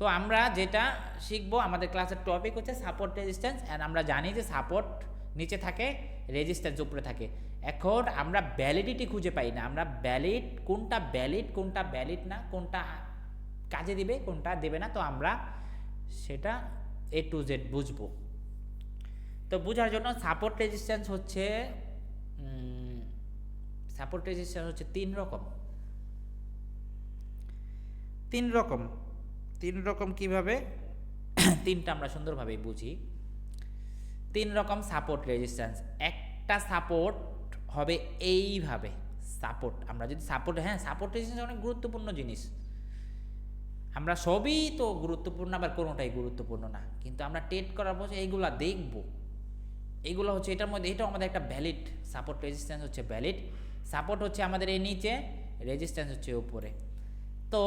তো আমরা যেটা শিখবো, আমাদের ক্লাসের টপিক হচ্ছে সাপোর্ট রেজিস্ট্যান্স, অ্যান্ড আমরা জানি যে সাপোর্ট নিচে থাকে, রেজিস্ট্যান্স উপরে থাকে। এখন আমরা ভ্যালিডিটি খুঁজে পাই না, আমরা ভ্যালিড কোনটা ভ্যালিড না, কোনটা কাজে দিবে কোনটা দেবে না, তো আমরা সেটা A to Z বুঝবো। তো বোঝার জন্য সাপোর্ট রেজিস্ট্যান্স হচ্ছে তিন রকম। তিন রকম কিভাবে তিনটা আমরা সুন্দরভাবে বুঝি। তিন রকম সাপোর্ট রেজিস্ট্যান্স। একটা সাপোর্ট হবে এইভাবে, সাপোর্ট আমরা যদি সাপোর্ট রেজিস্ট্যান্স অনেক গুরুত্বপূর্ণ জিনিস, আমরা সবই তো গুরুত্বপূর্ণ, আবার কোনোটাই গুরুত্বপূর্ণ না, কিন্তু আমরা টেট করার পর এইগুলা দেখব। এইগুলো হচ্ছে এটার মধ্যে, এটাও আমাদের একটা ভ্যালিড সাপোর্ট রেজিস্ট্যান্স হচ্ছে ভ্যালিড। সাপোর্ট হচ্ছে আমাদের এই নিচে, রেজিস্ট্যান্স হচ্ছে উপরে। তো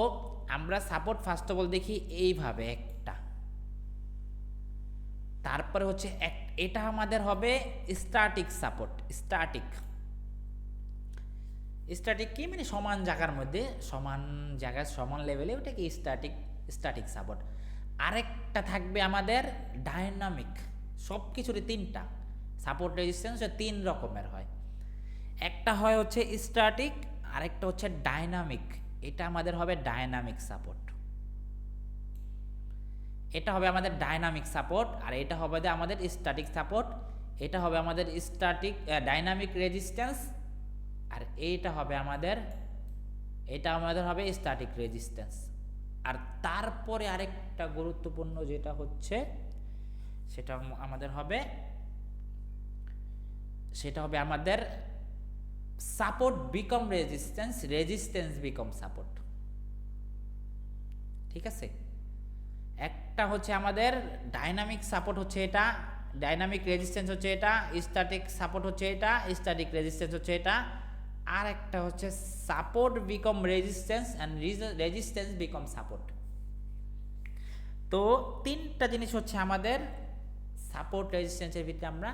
আমরা সাপোর্ট ফার্স্ট অফ অল দেখি এইভাবে একটা, তারপরে হচ্ছে এটা আমাদের হবে স্ট্যাটিক সাপোর্ট। স্ট্যাটিক কি মানে সমান জায়গার মধ্যে, সমান জায়গায় সমান লেভেলে, ওটাকে স্ট্যাটিক সাপোর্ট। আরেকটা থাকবে আমাদের ডায়নামিক। সব কিছুরই তিনটা সাপোর্ট রেজিস্ট্যান্স তিন রকমের হয়। একটা হয় হচ্ছে স্ট্যাটিক, আরেকটা হচ্ছে ডায়নামিক। এটা আমাদের হবে ডায়নামিক সাপোর্ট, এটা হবে আমাদের ডায়নামিক সাপোর্ট, আর এটা হবে আমাদের স্ট্যাটিক সাপোর্ট। এটা হবে আমাদের ডায়নামিক রেজিস্ট্যান্স, আর এটা আমাদের হবে স্ট্যাটিক রেজিস্ট্যান্স। আর তারপরে আরেকটা গুরুত্বপূর্ণ যেটা হচ্ছে সেটা হবে আমাদের support become resistance, resistance become support. ঠিক আছে, একটা হচ্ছে আমাদের ডায়নামিক সাপোর্ট হচ্ছে এটা, ডায়নামিক রেজিস্ট্যান্স হচ্ছে এটা, স্ট্যাটিক সাপোর্ট হচ্ছে এটা, স্ট্যাটিক রেজিস্ট্যান্স হচ্ছে এটা। আর একটা হচ্ছে support become resistance and resistance become support. তো তিনটা জিনিস হচ্ছে আমাদের সাপোর্ট রেজিস্ট্যান্সের ভিতরে আমরা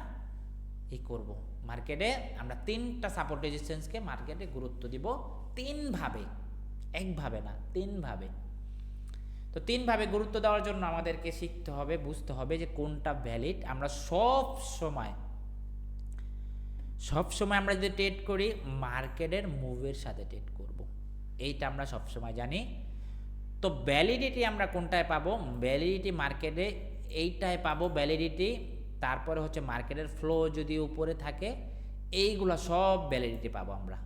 করব। মার্কেটে আমরা তিনটা সাপোর্ট রেজিস্ট্যান্সকে মার্কেটে গুরুত্ব দিব তিনভাবে, একভাবে না, তিনভাবে। তো তিনভাবে গুরুত্ব দেওয়ার জন্য আমাদেরকে শিখতে হবে, বুঝতে হবে যে কোনটা ভ্যালিড। আমরা সব সময় আমরা যদি ট্রেড করি, মার্কেটের মুভের সাথে ট্রেড করব, এইটা আমরা সব সময় জানি। তো ভ্যালিডিটি আমরা কোনটায় পাবো? ভ্যালিডিটি মার্কেটে এইটায় পাবো ভ্যালিডিটি। তারপরে হচ্ছে মার্কেটের ফ্লো যদি উপরে থাকে, এইগুলো সব ভ্যালিডিটি পাবো আমরা।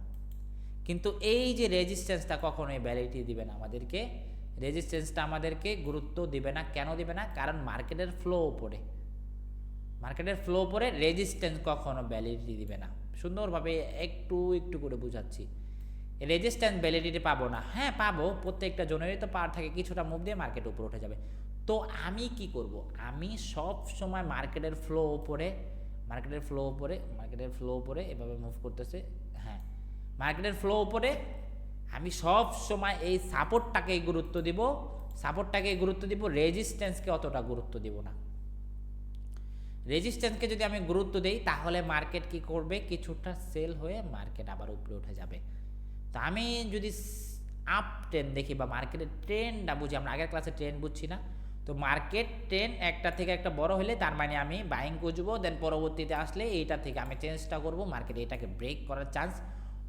কিন্তু এই যে রেজিস্ট্যান্সটা কখনোই ভ্যালিডিটি দিবে না আমাদেরকে, রেজিস্ট্যান্সটা আমাদেরকে গুরুত্ব দিবে না। কেন দিবে না? কারণ মার্কেটের ফ্লো উপরে, রেজিস্ট্যান্স কখনো ভ্যালিডিটি দিবে না। সুন্দরভাবে একটু করে বুঝাচ্ছি। রেজিস্ট্যান্স ভ্যালিডিটি পাবো না, হ্যাঁ পাবো, প্রত্যেকটা জোনেরই তো পার থাকে, কিছুটা মুভ দিয়ে মার্কেট উপরে উঠে যাবে। তো আমি কি করব? আমি সব সময় মার্কেটের ফ্লো উপরে এভাবে মুভ করতেছে, হ্যাঁ মার্কেটের ফ্লো উপরে, আমি সব সময় এই সাপোর্টটাকে গুরুত্ব দিব, রেজিস্ট্যান্সকে অতটা গুরুত্ব দিব না। রেজিস্ট্যান্সকে যদি আমি গুরুত্ব দেই, তাহলে মার্কেট কি করবে? কিছুটা সেল হয়ে মার্কেট আবার উপরে উঠে যাবে। তো আমি যদি আপ ট্রেন্ড দেখি বা মার্কেটের ট্রেন্ডটা বুঝি, আমরা আগের ক্লাসে ট্রেন্ড বুঝছি না, তো মার্কেট ট্রেন্ড একটা থেকে একটা বড় হলে তার মানে আমি বাইং খুঁজবো, দেন পরবর্তীতে আসলে এইটা থেকে আমি চেঞ্জটা করব, মার্কেট এটাকে ব্রেক করার চান্স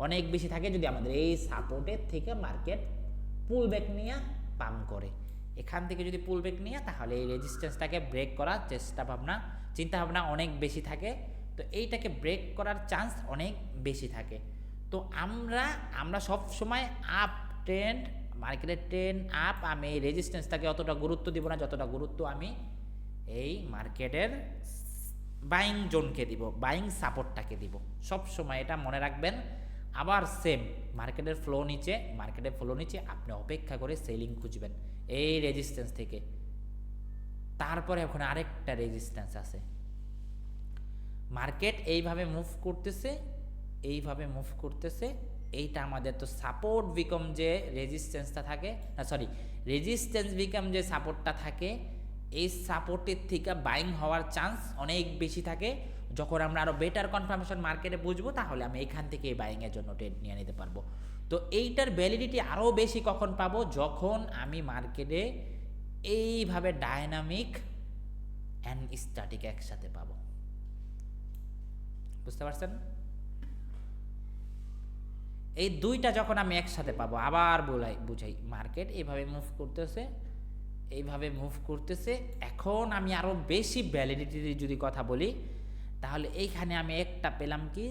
অনেক বেশি থাকে যদি আমাদের এই সাপোর্টের থেকে মার্কেট পুল ব্যাক নিয়ে পাম্প করে। এখান থেকে যদি পুল ব্যাক নিয়ে, তাহলে এই রেজিস্ট্যান্সটাকে ব্রেক করার চিন্তা ভাবনা অনেক বেশি থাকে। তো এইটাকে ব্রেক করার চান্স অনেক বেশি থাকে। তো আমরা সব সময় আপ ট্রেন্ড, মার্কেটের ট্রেন্ড আপ, আমি এই রেজিস্ট্যান্সটাকে অতটা গুরুত্ব দিব না যতটা গুরুত্ব আমি এই মার্কেটের বাইং জোনকে দিব, বাইং সাপোর্টটাকে দিব। সব সময় এটা মনে রাখবেন। আবার সেম, মার্কেটের ফ্লো নিচে আপনি অপেক্ষা করে সেলিং খুঁজবেন এই রেজিস্ট্যান্স থেকে। তারপরে এখন আরেকটা রেজিস্ট্যান্স আছে, মার্কেট এইভাবে মুভ করতেছে, এইটা আমাদের তো সাপোর্ট বিকম যে রেজিস্ট্যান্সটা থাকে, রেজিস্ট্যান্স বিকম যে সাপোর্টটা থাকে, এই সাপোর্টের থেকে বাইং হওয়ার চান্স অনেক বেশি থাকে। যখন আমরা আরও বেটার কনফার্মেশন মার্কেটে বুঝবো, তাহলে আমি এখান থেকে এই বাইংয়ের জন্য ট্রেড নিয়ে নিতে পারবো। তো এইটার ভ্যালিডিটি আরও বেশি কখন পাবো? যখন আমি মার্কেটে এইভাবে ডায়নামিক অ্যান্ড স্ট্যাটিক একসাথে পাবো। বুঝতে পারছেন? এই দুইটা যখন আমি একসাথে পাবো, আবার বুঝাই, মার্কেট এইভাবে মুভ করতেছে, এইভাবে মুভ করতেছে। এখন আমি আরো বেশি ভ্যালিডিটির যদি কথা বলি, তাহলে এইখানে আমি একটা পেলাম কি,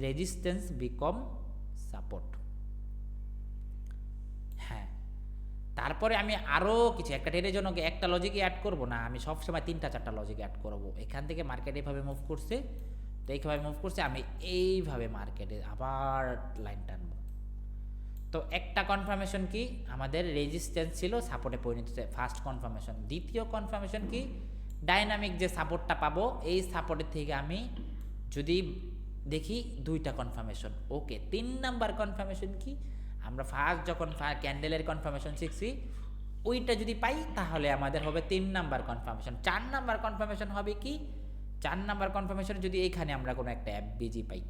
রেজিস্ট্যান্স বিকম সাপোর্ট। হ্যাঁ, তারপরে আমি আরো কিছু, একটা ট্রেডের জন্য একটা লজিকে অ্যাড করব না, আমি সবসময় 3-4টা লজিক অ্যাড করব। এখান থেকে মার্কেট এইভাবে মুভ করছে, তো এইভাবে মুভ করছে, আমি এইভাবে মার্কেটে আবার লাইন টানবো। তো একটা কনফার্মেশন কি, আমাদের রেজিস্ট্যান্স ছিল, সাপোর্টে পরিণত হচ্ছে, ফার্স্ট কনফার্মেশন। দ্বিতীয় কনফার্মেশন কি, ডাইনামিক যে সাপোর্টটা পাবো, এই সাপোর্টের থেকে আমি যদি দেখি 2টা কনফার্মেশন, ওকে। 3 নাম্বার কনফার্মেশন কি, আমরা ফার্স্ট যখন ক্যান্ডেলের কনফার্মেশন শিখছি, ওইটা যদি পাই তাহলে আমাদের হবে 3 নাম্বার কনফার্মেশন। 4 নাম্বার কনফার্মেশন হবে কি, 4 নাম্বার কনফার্মেশন যদি এইখানে আমরা কোনো একটা এফবিজি পাই,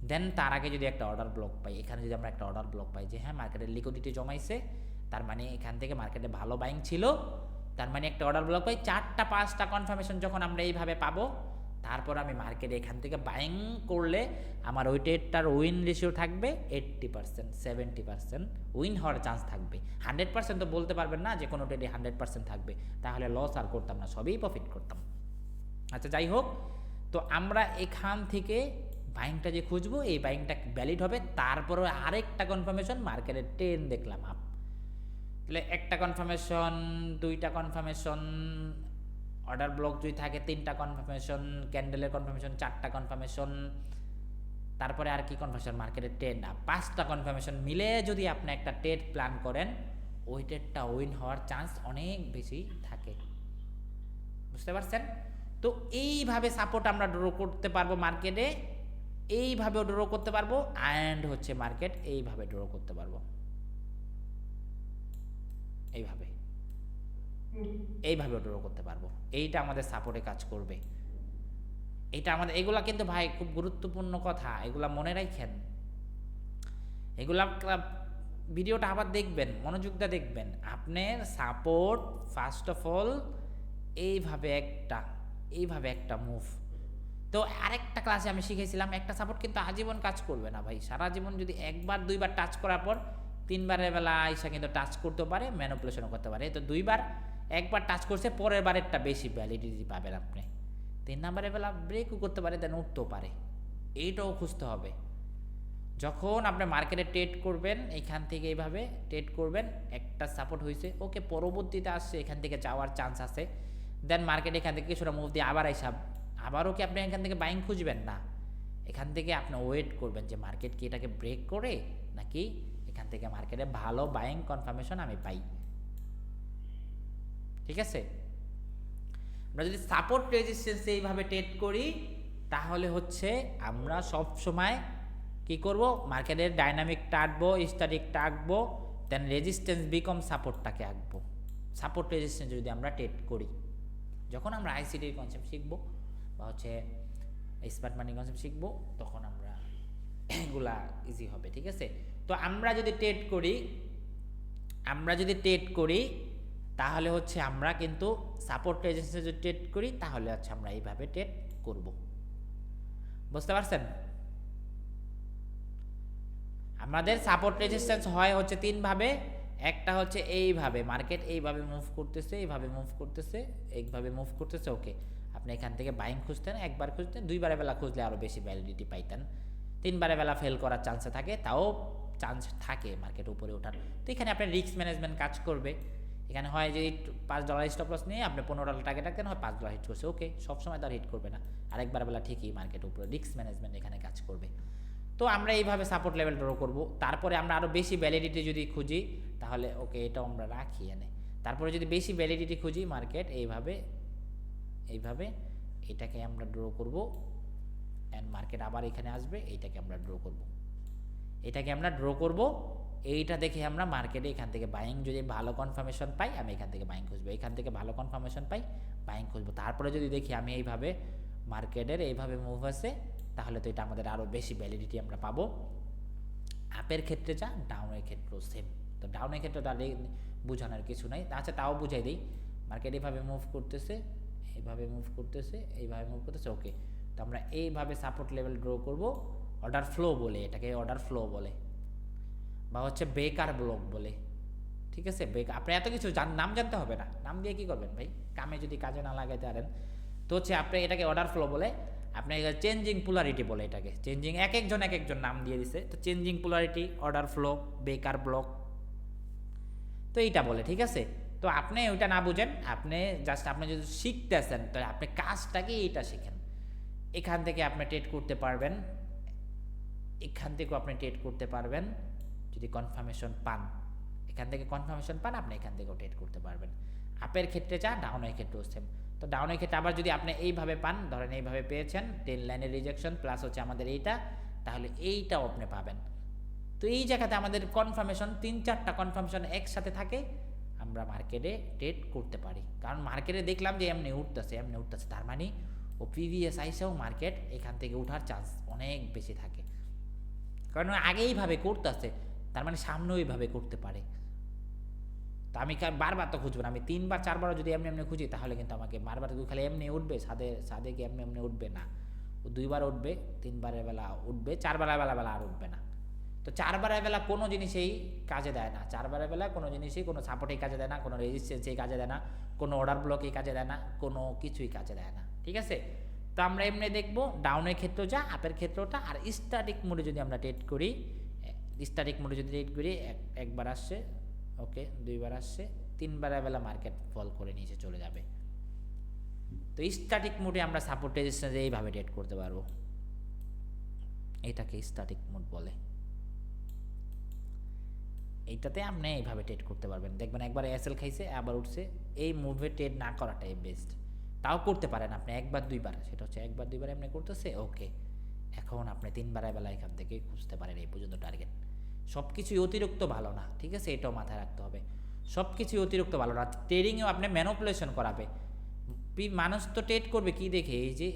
দেন তার আগে যদি একটা অর্ডার ব্লক পাই, এখানে যদি আমরা একটা অর্ডার ব্লক পাই যে হ্যাঁ মার্কেটের লিকুইডিটি জমাইছে, তার মানে এখান থেকে মার্কেটে ভালো বাইং ছিল, তার মানে একটা অর্ডার ব্লক পাই, 4টা-5টা কনফার্মেশন যখন আমরা এইভাবে পাবো, তারপর আমি মার্কেটে এখান থেকে বাইং করলে আমার ওই ট্রেডটার উইন রেশিও থাকবে 80%, 70% উইন হওয়ার চান্স থাকবে। 100% তো বলতে পারবেন না যে কোনো ট্রেডে 100% থাকবে, তাহলে লস আর করতাম না, সবই প্রফিট করতাম। আচ্ছা, যাই হোক, তো আমরা এখান থেকে বাইংটা যে খুঁজবো, এই বাইংটা ভ্যালিড হবে, তারপরে আরেকটা কনফার্মেশন, মার্কেটের ট্রেন দেখলাম আপ, তাহলে একটা কনফার্মেশন, 2টা কনফার্মেশন, অর্ডার ব্লক যদি থাকে 3টা কনফার্মেশন, ক্যান্ডেলের কনফার্মেশন 4টা কনফার্মেশন, তারপরে আর কি কনফার্মেশন, মার্কেটের ট্রেন আপ, 5টা কনফার্মেশন মিলে যদি আপনি একটা ট্রেড প্ল্যান করেন, ওই ট্রেডটা উইন হওয়ার চান্স অনেক বেশি থাকে। বুঝতে পারছেন? তো এইভাবে সাপোর্ট আমরা ড্র করতে পারবো মার্কেটে, এইভাবেও ড্র করতে পারবো, অ্যান্ড হচ্ছে মার্কেট এইভাবে ড্র করতে পারবো, এইভাবেও ড্র করতে পারবো। এইটা আমাদের সাপোর্টে কাজ করবে, এটা আমাদের, এগুলা কিন্তু ভাই খুব গুরুত্বপূর্ণ কথা, এগুলা মনে রাখেন, এগুলা ভিডিওটা আবার দেখবেন, মনোযোগটা দেখবেন। আপনার সাপোর্ট ফার্স্ট অফ অল এইভাবে একটা মুভ। তো আরেকটা ক্লাসে আমি শিখেছিলাম, একটা সাপোর্ট কিন্তু আজীবন কাজ করবে না ভাই, সারা জীবন যদি 1-2বার টাচ করার পর 3বারের বেলা আইসা কিন্তু টাচ করতে পারে, ম্যানিপুলেশনও করতে পারে। তো 2বার, একবার টাচ করছে, পরের বারেরটা বেশি ভ্যালিডিটি পাবেন আপনি। 3 নাম্বারের বেলা ব্রেকও করতে পারে, দেন উঠতেও পারে, এইটাও খুঁজতে হবে। যখন আপনি মার্কেটে ট্রেড করবেন, এখান থেকে এইভাবে ট্রেড করবেন, একটা সাপোর্ট হয়েছে, ওকে, পরবর্তীতে আসছে, এখান থেকে যাওয়ার চান্স আছে, দেন মার্কেট এখান থেকে কিছুটা মুভ দিয়ে আবার আইসা, আবারও কি আপনি এখান থেকে বাইং খুঁজবেন না, এখান থেকে আপনি ওয়েট করবেন যে মার্কেট কি এটাকে ব্রেক করে, নাকি এখান থেকে মার্কেটে ভালো বাইং কনফার্মেশন আমি পাই। ঠিক আছে? আমরা যদি সাপোর্ট রেজিস্ট্যান্স এইভাবে ট্রেড করি, তাহলে হচ্ছে আমরা সব সময় কি করব, মার্কেটের ডাইনামিকটা আঁকবো, স্ট্যাটিকটা আঁকবো, দেন রেজিস্ট্যান্স বিকম সাপোর্টটাকে আঁকবো। সাপোর্ট রেজিস্ট্যান্স যদি আমরা ট্রেড করি, যখন আমরা আইসিডির কনসেপ্ট শিখবো বা হচ্ছে স্মার্ট মানি কনসেপ্ট শিখবো, তখন আমরা এগুলা ইজি হবে। ঠিক আছে? তো আমরা যদি ট্রেড করি, তাহলে হচ্ছে আমরা কিন্তু সাপোর্ট রেজিস্ট্যান্স যদি ট্রেড করি, তাহলে হচ্ছে আমরা এইভাবে ট্রেড করব। বুঝতে পারছেন? আমাদের সাপোর্ট রেজিস্ট্যান্স হয় হচ্ছে 3 ভাবে। একটা হচ্ছে এইভাবে, মার্কেট এইভাবে মুভ করতেছে, এইভাবে মুভ করতেছে, এইভাবে মুভ করতেছে, ওকে, আপনি এখান থেকে বাইং খুঁজতেন, একবার খুঁজতেন, 2বারের বেলা খুঁজলে আরও বেশি ভ্যালিডিটি পাইতেন, 3বারের বেলা ফেল করার চান্স থাকে, তাও চান্স থাকে মার্কেট উপরে ওঠার। তো এখানে আপনার রিস্ক ম্যানেজমেন্ট কাজ করবে। এখানে হয় যে $5 স্টপ লস নিয়ে আপনি $15 টার্গেট রাখতেন, হয় $5 হিট করছে, ওকে, সবসময় তার হিট করবে না, আরেকবার বেলা ঠিকই মার্কেট উপরে রিস্ক ম্যানেজমেন্ট এখানে কাজ করবে। তো আমরা এইভাবে সাপোর্ট লেভেল ড্র করব। তারপরে আমরা আরও বেশি ভ্যালিডিটি যদি খুঁজি, তাহলে ওকে, এটাও আমরা রাখি এনে। তারপরে যদি বেশি ভ্যালিডিটি খুঁজি, মার্কেট এইভাবে এটাকে আমরা ড্র করব, অ্যান্ড মার্কেট আবার এখানে আসবে, এইটাকে আমরা ড্র করব, এইটা দেখে আমরা মার্কেটে এখান থেকে বাইং যদি ভালো কনফার্মেশন পাই, আমি এখান থেকে বাইং খুঁজবো, এখান থেকে ভালো কনফার্মেশন পাই, বাইং খুঁজবো। তারপরে যদি দেখি আমি এইভাবে মার্কেটের এইভাবে মুভ আছে, তাহলে তো এটা আমাদের আরও বেশি ভ্যালিডিটি আমরা পাবো। আপের ক্ষেত্রে যা, ডাউনের ক্ষেত্রেও সেম। তো ডাউনের ক্ষেত্রে তার বোঝানোর কিছু নাই, আচ্ছা তাও বুঝাই দিই। মার্কেট এইভাবে মুভ করতেছে, এইভাবে মুভ করতেছে, এইভাবে মুভ করতেছে, ওকে। তো আমরা এইভাবে সাপোর্ট লেভেল ড্র করব, অর্ডার ফ্লো বলে, এটাকে অর্ডার ফ্লো বলে, বা হচ্ছে বেকার ব্লক বলে, ঠিক আছে। আপনি এত কিছু নাম জানতে হবে না, নাম দিয়ে কি করবেন ভাই, কামে যদি কাজে না লাগাইতে পারেন। তো হচ্ছে আপনি এটাকে অর্ডার ফ্লো বলে, আপনি চেঞ্জিং পোলারিটি বলে এটাকে, চেঞ্জিং এক একজন নাম দিয়ে দিছে, তো চেঞ্জিং পোলারিটি, অর্ডার ফ্লো, বেকার ব্লক, তো এইটা বলে, ঠিক আছে। তো আপনি ওইটা না বুঝেন, আপনি জাস্ট আপনি যদি শিখতেছেন তাহলে আপনি কাজটাকে এইটা শিখেন। এখান থেকে আপনি ট্রেড করতে পারবেন, এখান থেকেও আপনি ট্রেড করতে পারবেন যদি কনফার্মেশন পান, এখান থেকে কনফার্মেশন পান আপনি এখান থেকেও ট্রেড করতে পারবেন। আপের ক্ষেত্রে যা, ডাউনের ক্ষেত্রেও সেম। তো ডাউনের ক্ষেত্রে আবার যদি আপনি এইভাবে পান, ধরেন এইভাবে পেয়েছেন, 10 লাইনের রিজেকশন প্লাস হচ্ছে আমাদের এইটা, তাহলে এইটাও আপনি পাবেন। তো এই জায়গাতে আমাদের কনফার্মেশন 3-4টা কনফার্মেশন একসাথে থাকে, আমরা মার্কেটে ট্রেড করতে পারি। কারণ মার্কেটে দেখলাম যে এমনি উঠতেছে, তার মানে ও প্রিভিয়াস আইসেও মার্কেট এখান থেকে ওঠার চান্স অনেক বেশি থাকে, কারণ আগেইভাবে করতেছে, তার মানে সামনেও এইভাবে করতে পারে। তো আমি বারবার তো খুঁজবো না, আমি 3-4বারও যদি এমনি খুঁজি তাহলে কিন্তু আমাকে বারবার খালি এমনি উঠবে, সাদে কি এমনি উঠবে না, ও 2বার উঠবে, 3বারের বেলা উঠবে, 4বারের বেলা আর উঠবে না। তো 4বারের বেলা কোনো জিনিসেই কাজে দেয় না, 4বারের বেলা কোনো জিনিসই, কোনো সাপোর্টেই কাজে দেয় না, কোনো রেজিস্ট্যান্সেই কাজে দেয় না, কোনো অর্ডার ব্লকেই কাজে দেয় না, কোনো কিছুই কাজে দেয় না, ঠিক আছে। তো আমরা এমনি দেখবো ডাউনের ক্ষেত্রেও যা, আপের ক্ষেত্রটা। আর স্ট্যাটিক মোডে যদি আমরা ট্রেড করি, একবার আসছে, ওকে, 2বার আসছে, 3বারের বেলা মার্কেট ফল করে নিচে চলে যাবে। তো স্ট্যাটিক মোডে আমরা সাপোর্ট রেজিস্ট্যান্স এইভাবে ট্রেড করতে পারবো, এটাকে স্ট্যাটিক মোড বলে। এইটাতে আপনি এইভাবে ট্রেড করতে পারবেন, দেখবেন একবার এসএল খাইছে আবার উঠছে, এই মুভে ট্রেড না করাটাই বেস্ট। তাও করতে পারেন আপনি 1-2বার, সেটা হচ্ছে 1-2বার এমনি করতেছে, ওকে। এখন আপনি 3বারের বেলা এখান থেকে খুঁজতে পারেন এই পর্যন্ত টার্গেট। সব কিছুই অতিরিক্ত ভালো না, ঠিক আছে, এটাও মাথায় রাখতে হবে। সব কিছুই অতিরিক্ত ভালো না, ট্রেডিংয়েও আপনি ম্যানিপুলেশন করাবে। মানুষ তো ট্রেড করবে কি দেখে, এই যে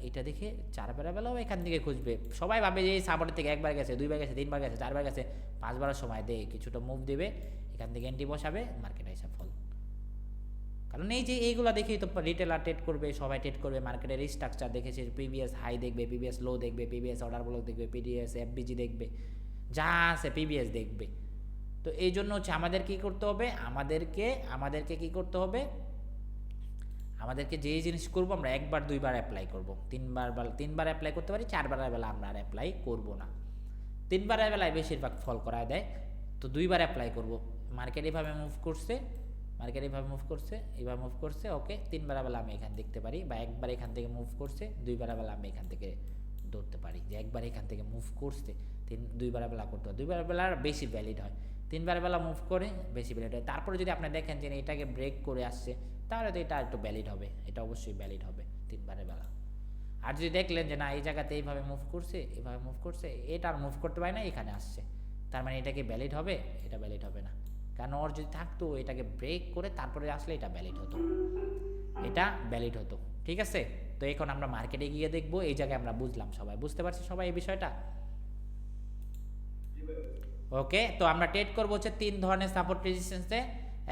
এটা দেখে 4বারের বেলাও এখান থেকে খুঁজবে, সবাই ভাবে যে এই সাপোর্টের থেকে 1বার গেছে, 2বার গেছে, 3বার গেছে, 4বার গেছে, 5বারের সময় দেয় কিছুটা মুভ দেবে, এখান থেকে এন্ট্রি বসাবে, মার্কেট এসে ফল। কারণ এই যে এইগুলো দেখেই তো রিটেলার ট্রেড করবে, সবাই ট্রেড করবে, মার্কেটের স্ট্রাকচার দেখেছে, প্রিভিয়াস হাই দেখবে, প্রিভিয়াস লো দেখবে, প্রিভিয়াস অর্ডার ব্লক দেখবে, প্রিভিয়াস এফবিজি দেখবে, যা আছে প্রিভিয়াস দেখবে। তো এই জন্য হচ্ছে আমাদের কি করতে হবে, আমাদেরকে কি করতে হবে, আমাদেরকে যেই জিনিস করব আমরা 1-2বার অ্যাপ্লাই করব, 3বার অ্যাপ্লাই করতে পারি, 4বারের বেলা আমরা আর অ্যাপ্লাই করব না। 3বারের বেলায় বেশিরভাগ ফল করায় দেয়, তো 2বার অ্যাপ্লাই করব। মার্কেট এভাবে মুভ করছে, এইভাবে মুভ করছে, ওকে। 3বারের বেলা আমি এখান দেখতে পারি, বা একবার এখান থেকে মুভ করছে, 2বারের বেলা আমি এখান থেকে ধরতে পারি যে একবার এখান থেকে মুভ করছে, 2বারের বেলা করতে হয়, 2বারের বেলা বেশি ভ্যালিড হয়, 3বারের বেলা মুভ করে বেশি ভ্যালিড হয়। তারপরে যদি আপনি দেখেন যে এটাকে ব্রেক করে আসছে, তাহলে তো এটা একটু ভ্যালিড হবে, এটা অবশ্যই ভ্যালিড হবে 3বারের বেলা। আর যদি দেখলেন যে না এই জায়গাতে এইভাবে মুভ করছে, এটা আর মুভ করতে পারে না, এখানে আসছে, তার মানে এটাকে ভ্যালিড হবে, এটা ভ্যালিড হবে না। কারণ ওর যদি থাকতো এটাকে ব্রেক করে তারপরে আসলে এটা ভ্যালিড হতো, ঠিক আছে। তো এখন আমরা মার্কেটে গিয়ে দেখবো, এই জায়গায় আমরা বুঝলাম, সবাই বুঝতে পারছি সবাই এই বিষয়টা, ওকে। তো আমরা ট্রেড করবো হচ্ছে 3 ধরনের সাপোর্ট রেজিস্ট্যান্সে,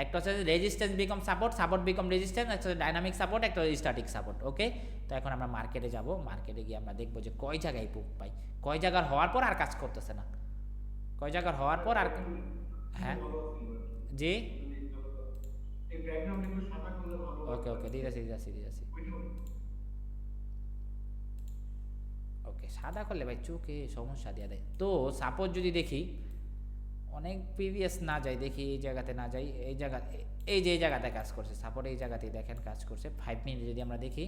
একটা হচ্ছে resistance become support become resistance, একটা হচ্ছে ডাইনামিক সাপোর্ট, একটা স্ট্যাটিক সাপোর্ট, ওকে। তো এখন আমরা মার্কেটে যাব, মার্কেটে গিয়ে আমরা দেখবো যে কয় জায়গায় পুক পাই, কয় জায়গার হওয়ার পর আর কাজ করতেছে না, কয় জায়গার হওয়ার পর আর, হ্যাঁ জি, ওকে দিতেছি, ওকে। সাদা করলে ভাই চোখে সমস্যা দিয়ে দেয়। তো সাপোজ যদি দেখি অনেক প্রিভিয়াস না যাই, দেখি এই জায়গাতে না যাই, এই যে এই জায়গাতে কাজ করছে সাপোর্ট, এই জায়গাতেই দেখেন কাজ করছে। 5 মিনিটে যদি আমরা দেখি,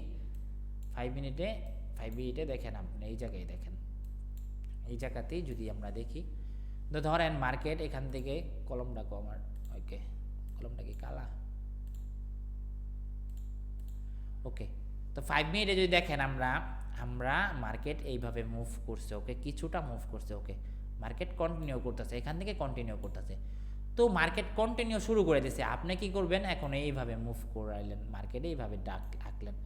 5 মিনিটে দেখেন আপনি এই জায়গায় দেখেন, এই জায়গাতেই যদি আমরা দেখি, তো ধরেন মার্কেট এখান থেকে, কলমটা আমার, ওকে, কলমটা কি কালা, ওকে। তো 5 মিনিটে যদি দেখেন আমরা মার্কেট এইভাবে মুভ করছে, ওকে, কিছুটা মুভ করছে, ওকে, মার্কেট কন্টিনিউ করতেছে, এখান থেকে কন্টিনিউ করতেছে। তো মার্কেট কন্টিনিউ শুরু করে দিয়েছে, আপনি কি করবেন, এখন এইভাবে মুভ করাইলেন, মার্কেটে এইভাবে আঁকলেন।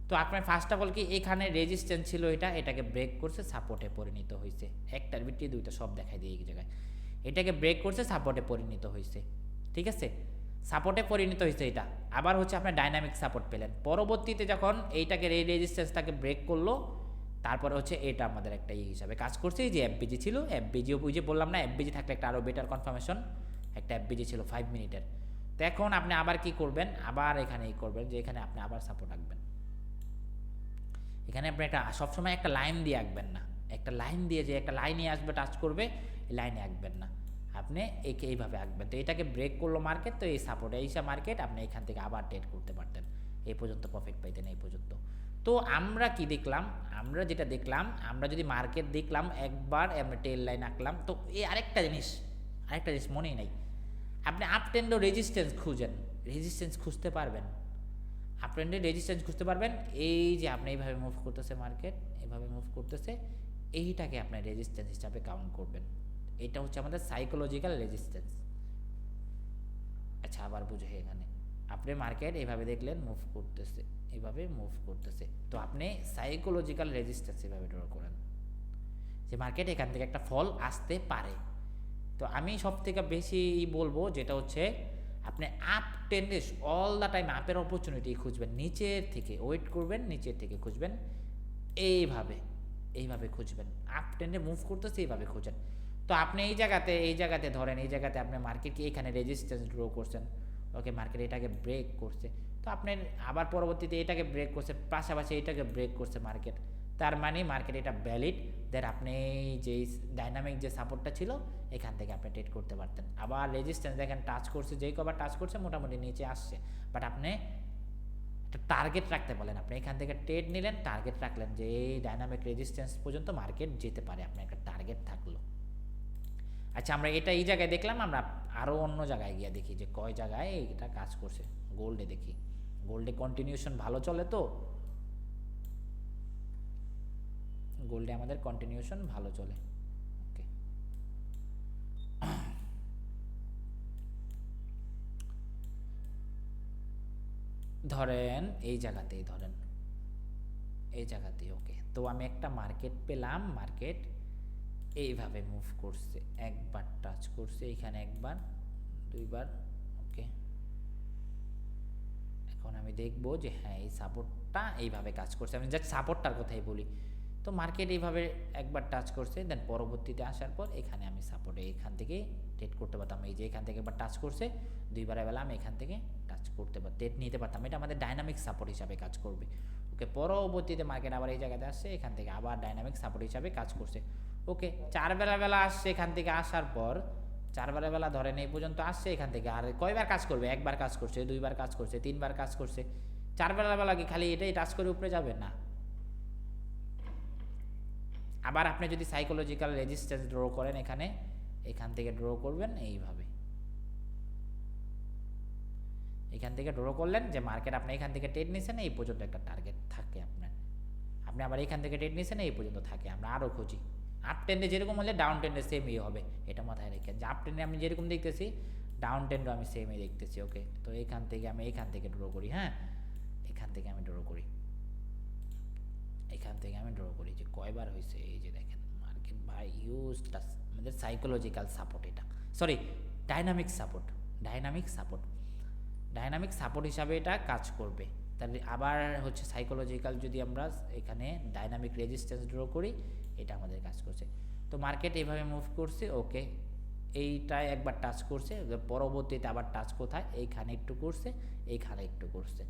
তো আপনার ফার্স্ট অফ অল কি এখানে রেজিস্ট্যান্স ছিল, এটাকে ব্রেক করছে, সাপোর্টে পরিণত হয়েছে, একটার ভিত্তি দুইটা সব দেখাই দিয়ে এই জায়গায়, এটাকে ব্রেক করছে, সাপোর্টে পরিণত হয়েছে, ঠিক আছে। সাপোর্টে পরিণত হয়েছে এটা, আবার হচ্ছে আপনার ডাইনামিক সাপোর্ট পেলেন। পরবর্তীতে যখন এইটাকে এই রেজিস্ট্যান্সটাকে ব্রেক করলো, তারপরে হচ্ছে এটা আমাদের একটা হিসাবে কাজ করছে। এই যে এফবিজি ছিল, এফবিজি ওই যে বললাম না, এফবিজি থাকলে একটা আরও বেটার কনফার্মেশন, একটা এফবিজি ছিল 5 মিনিটের। তো এখন আপনি আবার কি করবেন, আবার এখানে করবেন যে এখানে আপনি আবার সাপোর্ট আঁকবেন। এখানে আপনি একটা সবসময় একটা লাইন দিয়ে আঁকবেন না, একটা লাইন দিয়ে যে একটা লাইনে আসবে টাচ করবে, এই লাইনে আঁকবেন না, আপনি একে এইভাবে আঁকবেন। তো এটাকে ব্রেক করলো মার্কেট, তো এই সাপোর্ট এইসা মার্কেট আপনি এখান থেকে আবার ট্রেড করতে পারতেন, এই পর্যন্ত প্রফিট পাইতেন এই পর্যন্ত। তো আমরা কি দেখলাম, আমরা যেটা দেখলাম, আমরা যদি মার্কেট দেখলাম একবার আমরা টেল লাইন আঁকলাম, তো এই আরেকটা জিনিস মনেই নাই, আপনি আপ ট্রেন্ডও রেজিস্ট্যান্স খুঁজেন, রেজিস্ট্যান্স খুঁজতে পারবেন, আপ ট্রেন্ডে রেজিস্ট্যান্স খুঁজতে পারবেন। এই যে আপনি এইভাবে মুভ করতেছে মার্কেট, এইভাবে মুভ করতেছে, এইটাকে আপনি রেজিস্ট্যান্স হিসাবে কাউন্ট করবেন। এটা হচ্ছে আমাদের সাইকোলজিক্যাল রেজিস্ট্যান্স। আচ্ছা আবার বুঝে এখানে আপনি মার্কেট এইভাবে দেখলেন মুভ করতেছে, এইভাবে মুভ করতেছে, তো আপনি সাইকোলজিক্যাল রেজিস্ট্যান্স এভাবে ড্র করেন যে মার্কেট এখান থেকে একটা ফল আসতে পারে। তো আমি সব থেকে বেশি বলবো যেটা হচ্ছে আপনি আপ ট্রেন্ডে অল দ্য টাইম আপের অপরচুনিটি খুঁজবেন, নিচের থেকে ওয়েট করবেন, নিচের থেকে খুঁজবেন, এইভাবে খুঁজবেন, আপ ট্রেন্ডে মুভ করতেছে এইভাবে খুঁজেন। তো আপনি এই জায়গাতে ধরেন, এই জায়গাতে আপনি মার্কেটকে এখানে রেজিস্ট্যান্স ড্র করছেন, ওকে মার্কেট এটাকে ব্রেক করছে, তো আপনার আবার পরবর্তীতে এটাকে ব্রেক করছে, পাশাপাশি এটাকে ব্রেক করছে মার্কেট, তার মানে মার্কেট এটা ভ্যালিড, দেন আপনি যেই ডাইনামিক যে সাপোর্টটা ছিল এখান থেকে আপনি ট্রেড করতে পারতেন। আবার রেজিস্ট্যান্স দেখেন টাচ করছে, যেই কবার টাচ করছে মোটামুটি নিচে আসছে, বাট আপনি একটা টার্গেট রাখতে বলেন, আপনি এখান থেকে ট্রেড নিলেন, টার্গেট রাখলেন যে এই ডাইনামিক রেজিস্ট্যান্স পর্যন্ত মার্কেট যেতে পারে, আপনার একটা টার্গেট থাকলো। আচ্ছা আমরা এটা এই জায়গায় দেখলাম, আমরা আরও অন্য জায়গায় গিয়ে দেখি যে কয় জায়গায় এটা কাজ করছে। গোল্ডে দেখি, গোল্ডে কন্টিনিউশন ভালো চলে, তো গোল্ডে আমাদের কন্টিনিউশন ভালো চলে। ওকে, ধরেন এই জায়গাতেই, ধরেন এই জায়গাতেই, ওকে, তো আমি একটা মার্কেট পেলাম, মার্কেট এইভাবে মুভ করছে, একবার টাচ করছে এখানে, একবার দুইবার, ওকে। এখন আমি দেখবো যে হ্যাঁ এই সাপোর্টটা এইভাবে কাজ করছে, আমি জাস্ট সাপোর্টটার কথাই বলি। তো মার্কেট এইভাবে একবার টাচ করছে, দেন পরবর্তীতে আসার পর এখানে আমি সাপোর্টে এখান থেকে ট্রেড করতে পারতাম, এই যে এখান থেকে একবার টাচ করছে, দুইবারের বেলা আমি এখান থেকে টাচ করতে পারতাম, ট্রেড নিতে পারতাম, এটা আমাদের ডাইনামিক সাপোর্ট হিসাবে কাজ করবে। ওকে, পরবর্তীতে মার্কেট আবার এই জায়গাতে আসছে, এখান থেকে আবার ডাইনামিক সাপোর্ট হিসাবে কাজ করছে। ওকে, চার বেলা আসছে, এখান থেকে আসার পর চার বেলা ধরেন এই পর্যন্ত আসছে, এখান থেকে আর কয়বার কাজ করবে, একবার কাজ করছে, দুইবার কাজ করছে, তিনবার কাজ করছে, চার বেলা কি খালি এটাই টাচ করে উপরে যাবে না। আবার আপনি যদি সাইকোলজিক্যাল রেজিস্ট্যান্স ড্র করেন এখানে, এখান থেকে ড্র করবেন এইভাবে, এখান থেকে ড্র করলেন যে মার্কেট আপনি এখান থেকে ট্রেড নিছেন, এই পর্যন্ত একটা টার্গেট থাকে আপনার, আপনি আবার এখান থেকে ট্রেড নিছেন, এই পর্যন্ত থাকে, আমরা আরও খুঁজি। আপ ট্রেন্ডে যেরকম হলে ডাউন ট্রেন্ডে সেমই হবে, এটা মাথায় রেখেন যে আপ ট্রেন্ডে আমি যেরকম দেখতেছি ডাউন ট্রেন্ডও আমি সেমই দেখতেছি। ওকে, তো এখান থেকে আমি এখান থেকে ড্র করি, হ্যাঁ এখান থেকে আমি ড্র করি, এখান থেকে আমি ড্র করি যে কয়বার হয়েছে, এই যে দেখেন মার্কেট ভাই ইউজ আমাদের সাইকোলজিক্যাল সাপোর্ট, এটা sorry dynamic support, dynamic support হিসাবে এটা কাজ করবে। তাহলে আবার হচ্ছে সাইকোলজিক্যাল যদি আমরা এখানে ডাইনামিক রেজিস্ট্যান্স ড্র করি, এটা আমাদের কাজ করছে। তো মার্কেট এইভাবে মুভ করছে, ওকে এইটায় একবার টাচ করছে, পরবর্তীতে আবার টাচ কোথায়, এইখানে একটু করছে, এইখানে একটু করছে।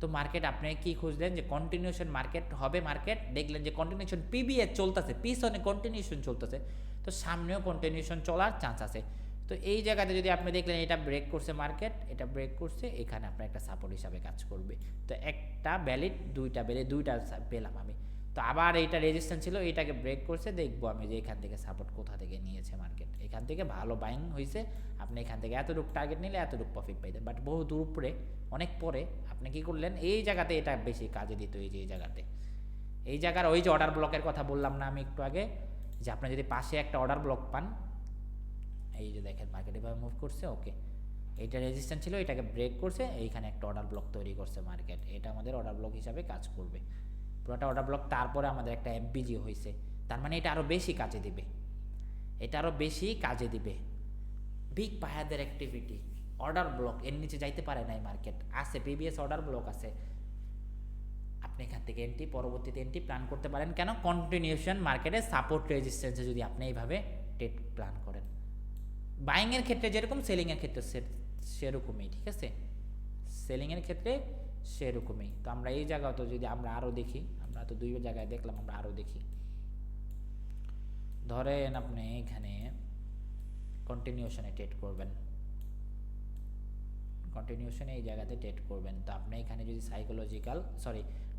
তো মার্কেট আপনি কি খুঁজলেন যে কন্টিনিউশন মার্কেট হবে, মার্কেট দেখলেন যে কন্টিনিউশন পিবিএ চলতেছে, পিছনে কন্টিনিউশন চলতেছে, তো সামনেও কন্টিনিউশন চলার চান্স আছে। তো এই জায়গাতে যদি আপনি দেখলেন এটা ব্রেক করছে মার্কেট, এটা ব্রেক করছে, এখানে আপনার একটা সাপোর্ট হিসাবে কাজ করবে। তো একটা ভ্যালিড, দুইটা পেলাম আমি। তো আবার এইটা রেজিস্ট্যান্স ছিল, এইটাকে ব্রেক করছে, দেখবো আমি যে এখান থেকে সাপোর্ট কোথা থেকে নিয়েছে মার্কেট, এখান থেকে ভালো বাইং হয়েছে, আপনি এখান থেকে এতটুকু টার্গেট নিলে এতটুকু প্রফিট পাইতেন, বাট বহু দূর উপরে অনেক পরে আপনি কি করলেন, এই জায়গাতে এটা বেশি কাজে দিত, এই যে এই জায়গাতে, এই জায়গার ওই যে অর্ডার ব্লকের কথা বললাম না আমি একটু আগে, যে আপনি যদি পাশে একটা অর্ডার ব্লক পান, এই যে দেখেন মার্কেট এভাবে মুভ করছে, ওকে এইটা রেজিস্ট্যান্স ছিল, এটাকে ব্রেক করছে, এইখানে একটা অর্ডার ব্লক তৈরি করছে মার্কেট, এটা আমাদের অর্ডার ব্লক হিসাবে কাজ করবে, পুরোটা অর্ডার ব্লক। তারপরে আমাদের একটা এফবিজি হয়েছে, তার মানে এটা আরও বেশি কাজে দিবে, এটা আরও বেশি কাজে দিবে। বিগ বায়ারদের অ্যাক্টিভিটি অর্ডার ব্লক, এর নিচে যাইতে পারে নাই মার্কেট, আছে প্রিভিয়াস অর্ডার ব্লক আছে, আপনি এখান থেকে এন্ট্রি, পরবর্তীতে এন্ট্রি প্ল্যান করতে পারেন। কেন? কন্টিনিউশন মার্কেটে সাপোর্ট রেজিস্ট্যান্সে যদি আপনি এইভাবে ট্রেড প্ল্যান করেন, বাইংয়ের ক্ষেত্রে যেরকম সেলিংয়ের ক্ষেত্রে সেরকমই, ঠিক আছে, সেলিংয়ের ক্ষেত্রে সেরকমই। তো আমরা এই জায়গাও তো যদি আমরা আরও দেখি, আমরা তো দুই জায়গায় দেখলাম, আমরা আরও দেখি, ধরেন আপনি এখানে কন্টিনিউশনে ট্রেড করবেন, কন্টিনিউশনে এই জায়গাতে ট্রেড করবেন, তো আপনি এখানে যদি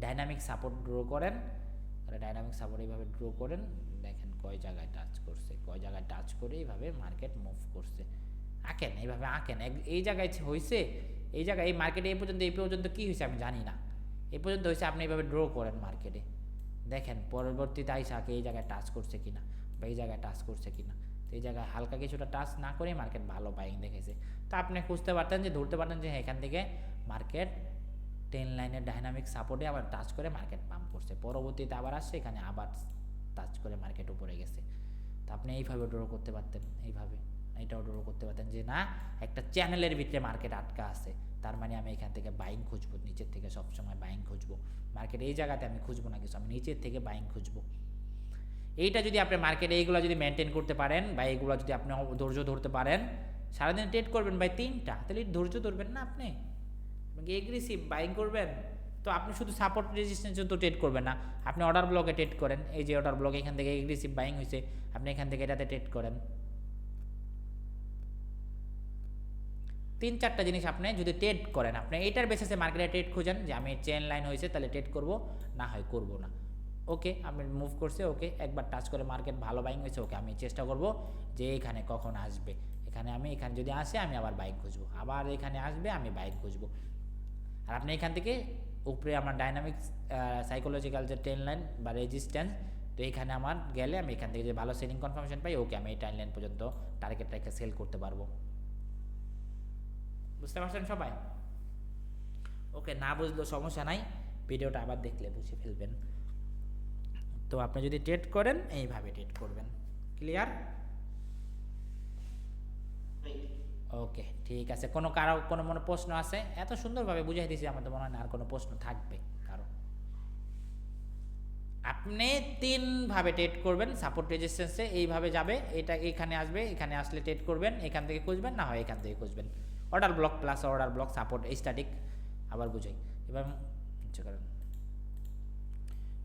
ডাইনামিক সাপোর্ট ড্র করেন, তাহলে ডাইনামিক সাপোর্ট এইভাবে ড্র করেন, দেখেন কয় জায়গায় টাচ করছে, কয় জায়গায় টাচ করে এইভাবে মার্কেট মুভ করছে, আঁকেন এইভাবে আঁকেন, এই জায়গায় হয়েছে, এই জায়গায় এই মার্কেটে এই পর্যন্ত কী হয়েছে আমি জানি না, এই পর্যন্ত হয়েছে, আপনি এইভাবে ড্র করেন মার্কেটে, দেখেন পরবর্তীতে আইসা আঁকে এই জায়গায় টাচ করছে কিনা বা এই জায়গায় টাচ করছে কিনা, তো এই জায়গায় হালকা কিছুটা টাচ না করে মার্কেট ভালো বাইং দেখেছে, তো আপনি খুঁজতে পারতেন যে, ধরতে পারতেন যে এখান থেকে মার্কেট 10 লাইনের ডাইনামিক সাপোর্টে আবার টাচ করে মার্কেট পাম্প করছে, পরবর্তীতে আবার আসছে এখানে আবার টাচ করে মার্কেট উপরে গেছে, তো আপনি এইভাবে ড্র করতে পারতেন, এইভাবে এইটাও ড্র করতে পারতেন যে না, একটা চ্যানেলের ভিতরে মার্কেট আটকা আছে, তার মানে আমি এখান থেকে বাইং খুঁজবো, নিচের থেকে সবসময় বাইং খুঁজবো, মার্কেট এই জায়গাতে আমি খুঁজবো না কিছু, আমি নিচের থেকে বাইং খুঁজবো। এইটা যদি আপনি মার্কেটে এইগুলো যদি মেনটেন করতে পারেন বা এইগুলো যদি আপনি ধৈর্য ধরতে পারেন, সারাদিন ট্রেড করবেন ভাই 3টা, তাহলে ধৈর্য ধরবেন না, আপনি এগ্রেসিভ বাইং করবেন, তো আপনি শুধু সাপোর্ট রেজিস্ট্যান্সে তো ট্রেড করবেন না, আপনি অর্ডার ব্লকে ট্রেড করেন, এই যে অর্ডার ব্লক এখান থেকে এগ্রেসিভ বাইং হয়েছে, আপনি এখান থেকে এটাতে ট্রেড করেন, 3-4টা জিনিস আপনি যদি ট্রেড করেন, আপনি এইটার বেসিসে মার্কেটে ট্রেড খুঁজেন যে আমি চেন লাইন হয়েছে তাহলে ট্রেড করব, না হয় করব না, ওকে আমি মুভ করছে, ওকে একবার টাচ করে মার্কেট ভালো বাইং হয়েছে, ওকে আমি চেষ্টা করব যে এখানে কখন আসবে, এখানে যদি আসে আমি আবার বাইং খুঁজবো, আবার এখানে আসবে আমি বাইং খুঁজবো, আর আপনি এখান থেকে উপরে আমার ডাইনামিক সাইকোলজিক্যাল যে ট্রেন লাইন বা রেজিস্ট্যান্স, তো এখানে আমার গেলে আমি এখান থেকে যে ভালো সেলিং কনফার্মেশন পাই, ওকে আমি এই টাইম লাইন পর্যন্ত টার্গেটটাকে সেল করতে পারবো। বুঝতে পারছেন সবাই? ওকে, না বুঝলেও সমস্যা নাই, ভিডিওটা আবার দেখলে বুঝে ফেলবেন। তো আপনি যদি ট্রেড করেন এইভাবে ট্রেড করবেন, ক্লিয়ার? ওকে ঠিক আছে, কোনো মনে প্রশ্ন আছে? এত সুন্দরভাবে বুঝাই দিয়েছি, আমার তো মনে হয় না আর কোনো প্রশ্ন থাকবে কারো। আপনি 3ভাবে ট্রেড করবেন, সাপোর্ট রেজিস্ট্যান্সে এইভাবে যাবে, এটা এখানে আসবে, এখানে আসলে ট্রেড করবেন, এখান থেকে খুঁজবেন, না হয় এখান থেকে খুঁজবেন, order block plus order block support static, আবার বুঝাই এবার করেন,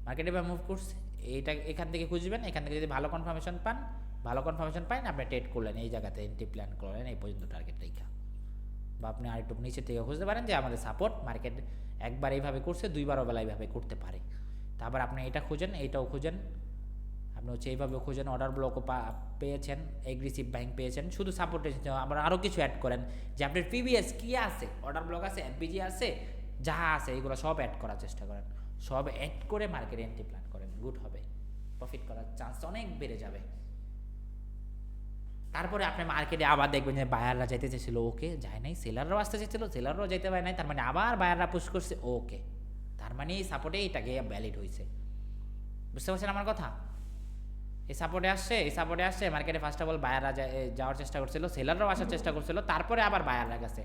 মার্কেটে এবার মুভ করছে, এইটা এখান থেকে খুঁজবেন, এখান থেকে যদি ভালো কনফার্মেশন পান আপনি ট্রেড করলেন, এই জায়গাতে এন্ট্রি প্ল্যান করলেন এই পর্যন্ত টার্গেট রেখা, বা আপনি আরেকটু নিচের থেকে খুঁজতে পারেন যে আমাদের সাপোর্ট মার্কেট একবার এইভাবে করছে, দুইবারও বেলা এইভাবে করতে পারে, তারপর আপনি এটা খুঁজেন, এইটাও খুঁজেন, আপনি এইভাবে খুঁজেন, অর্ডার ব্লকও পেয়েছেন, এগ্রেসিভ বাইং পেয়েছেন, শুধু সাপোর্ট আমরা আরও কিছু অ্যাড করেন যে আপনার প্রিভিয়াস কী আছে, অর্ডার ব্লক আছে, এফবিজি আছে, যা আছে এইগুলো সব অ্যাড করার চেষ্টা করেন, সব অ্যাড করে মার্কেটে এন্ট্রি প্ল্যান করেন, গুড হবে, প্রফিট করার চান্স অনেক বেড়ে যাবে। তারপরে আপনি মার্কেটে আবার দেখবেন যে বায়াররা যাইতে চেয়েছিল, ওকে যায় নাই, সেলাররাও আসতে চেয়েছিল, সেলাররাও যাইতে পারে নাই, তার মানে আবার বায়াররা পুশ করছে, ওকে, তার মানে এই সাপোর্টে এইটাকে ভ্যালিড হয়েছে। বুঝতে পারছেন আমার কথা? এই সাপোর্টে আসছে মার্কেটে, ফার্স্ট অফ অল বায়াররা যাওয়ার চেষ্টা করছিল, সেলাররাও আসার চেষ্টা করছিল, তারপরে আবার বায়াররা গেছে,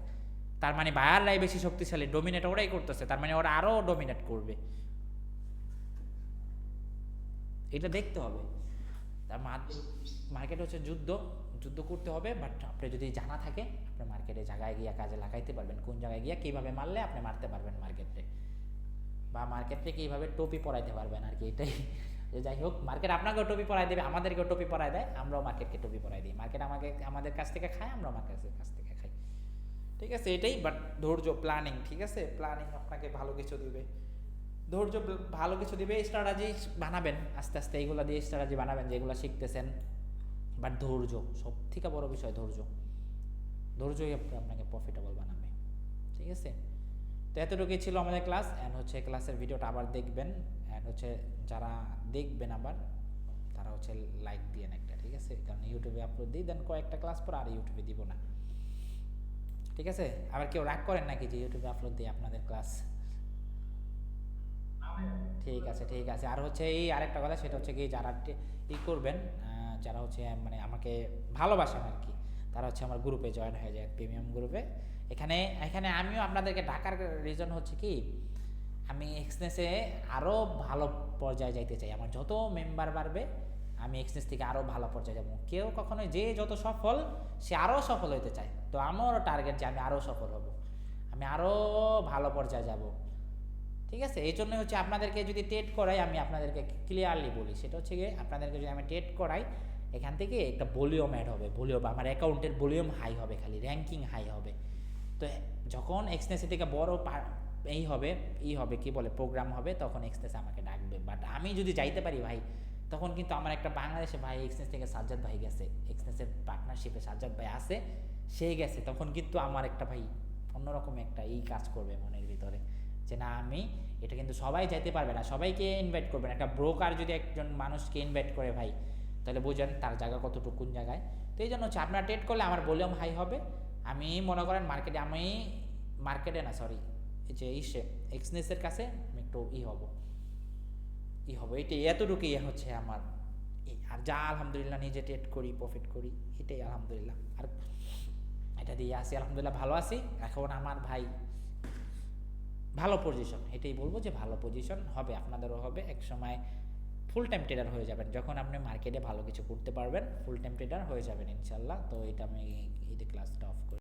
তার মানে বায়াররাই বেশি শক্তিশালী, ডোমিনেট ওরাই করতেছে, তার মানে ওরা আরও ডোমিনেট করবে, এটা দেখতে হবে। তার মার্কেট হচ্ছে যুদ্ধ করতে হবে, বাট আপনি যদি জানা থাকে আপনি মার্কেটে জায়গায় গিয়ে কাজে লাগাইতে পারবেন, কোন জায়গায় গিয়ে কীভাবে মারলে আপনি মারতে পারবেন মার্কেটে, বা মার্কেটে কীভাবে টোপি পরাইতে পারবেন আর কি, এটাই। যাই হোক, মার্কেট আপনাকেও টোপি পরাই দেবে, আমাদেরকেও টোপি পরাই দেয়, আমরাও মার্কেটকে টোপি পরাই দিই, মার্কেট আমাদের কাছ থেকে খায়, আমরাও মার্কেটের কাছ থেকে খাই, ঠিক আছে, এটাই। বাট ধৈর্য, প্ল্যানিং, ঠিক আছে, প্ল্যানিং আপনাকে ভালো কিছু দিবে, ধৈর্য ভালো কিছু দিবে, স্ট্র্যাটেজি বানাবেন আস্তে আস্তে, এইগুলো দিয়ে স্ট্র্যাটেজি বানাবেন যেগুলো শিখতেছেন, বাট ধৈর্য, সব থেকে বড় বিষয় ধৈর্যই আপনাকে প্রফিটেবল বানাবে, ঠিক আছে। তো এতটুকুই ছিল আমাদের ক্লাস, অ্যান্ড হচ্ছে ক্লাসের ভিডিওটা আবার দেখবেন, অ্যান্ড হচ্ছে যারা দেখবেন আবার তারা হচ্ছে লাইক দিয়েন একটা, ঠিক আছে, কারণ ইউটিউবে আপলোড দিই, দেন কয়েকটা ক্লাস পর আর ইউটিউবে দিব না, ঠিক আছে। আবার কেউ রাগ করেন নাকি যে ইউটিউবে আপলোড দিই আপনাদের ক্লাস? ঠিক আছে। আর হচ্ছে এই আরেকটা কথা, সেটা হচ্ছে কি, যারা করবেন, যারা হচ্ছে মানে আমাকে ভালোবাসেন আর কি, তারা হচ্ছে আমার গ্রুপে জয়েন হয়ে যায়, প্রিমিয়াম গ্রুপে। এখানে এখানে আমিও আপনাদেরকে ডাকার রিজন হচ্ছে কি, আমি এক্সনেসে আরও ভালো পর্যায়ে যাইতে চাই। আমার যত মেম্বার বাড়বে আমি এক্সনেস থেকে আরও ভালো পর্যায়ে যাব। কেউ কখনোই যে যত সফল সে আরও সফল হতে চায়, তো আমারও টার্গেট যে আমি আরও সফল হব, আমি আরও ভালো পর্যায়ে যাব। ঠিক আছে, এই জন্যই হচ্ছে আপনাদেরকে যদি টেট করাই, আমি আপনাদেরকে ক্লিয়ারলি বলি, সেটা হচ্ছে গিয়ে আপনাদেরকে যদি আমি টেট করাই, এখান থেকে একটা ভলিউম অ্যাড হবে, ভলিউম আমার অ্যাকাউন্টের ভলিউম হাই হবে, খালি র্যাঙ্কিং হাই হবে। তো যখন এক্সনেসি থেকে বড় এই হবে কি বলে প্রোগ্রাম হবে, তখন এক্সনেস আমাকে ডাকবে। বাট আমি যদি যাইতে পারি ভাই, তখন কিন্তু আমার একটা বাংলাদেশে ভাই এক্সনেস থেকে সাজ্জাদ ভাই গেছে, এক্সনেসের পার্টনারশিপে সাজ্জাদ ভাই আছে, সে গেছে, তখন কিন্তু আমার একটা ভাই অন্যরকম একটা কাজ করবে মনের ভিতরে, যে না আমি এটা কিন্তু সবাই যাইতে পারবে না, সবাইকে ইনভাইট করবেন। একটা ব্রোকার যদি একজন মানুষকে ইনভাইট করে ভাই, তাহলে বুঝেন তার জায়গা কতটুকু কোন জায়গায়। তো এই জন্য হচ্ছে আপনারা ট্রেড করলে আমার ভলিউম হাই হবে। আমি মনে করেন মার্কেটে না, সরি, এই যে এক্সনেসের কাছে আমি একটু হব এটাই, এতটুকুই হচ্ছে আমার। আর যা আলহামদুলিল্লাহ নিজে ট্রেড করি, প্রফিট করি, এটাই আলহামদুলিল্লাহ। আর এটা দিয়ে আসি আলহামদুলিল্লাহ, ভালো আছি। এখন আমার ভাই ভালো পজিশন, এটাই বলবো যে ভালো পজিশন হবে, আপনাদেরও হবে এক সময়। ফুল টাইম ট্রেডার হয়ে যাবেন যখন আপনি মার্কেটে ভালো কিছু করতে পারবেন, ফুল টাইম ট্রেডার হয়ে যাবেন ইনশাল্লাহ। তো এটা আমি এই ক্লাসটা অফ করি।